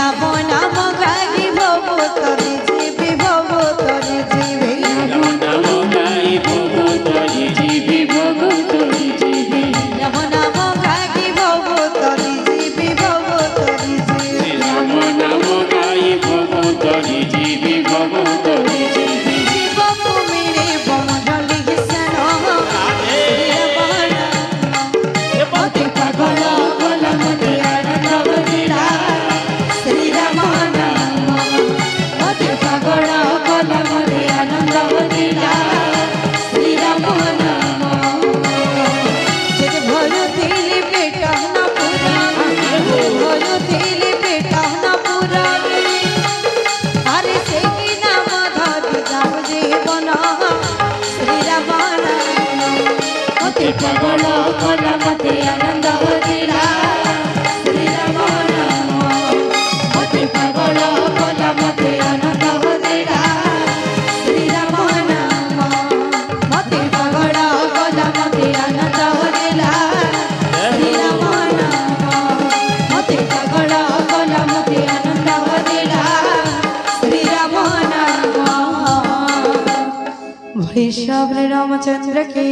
রাম নাম গাই ভব তরি জীবি ভব তরি জীবি রাম নাম গাই ভব তরি জীবি ভব তরি জীবি রাম নাম গাই ভব তরি জীবি ভব তরি জীবি রাম নাম গাই ভব তরি জীবি ভব তরি জীবি জীব কুমিরে বমডলি ঘিসন মতে পাগল বল মতে আনন্দ বলিলা শ্রীরাম নাম মতে পাগল বল মতে আনন্দ বলিলা শ্রীরাম নাম যেতে ভরুଥିଲି পেট না পুরাণে ভরুଥିଲି পেট না পুরাণে আরে সেই নাম ধরি যাও জীবন শ্রীরাম নাম মতে পাগল বল মতে আনন্দ বলিলা শ্রীরাম নাম মতে পাগল বল মতে আনন্দ বলিলা শ্রীরাম নাম মতে পাগল বল মতে আনন্দ দিলা শ্রীরাম নাম মতে পাগল বল মতে আনন্দ দিলা শ্রীরাম নাম বলি সব রামচন্দ্র কে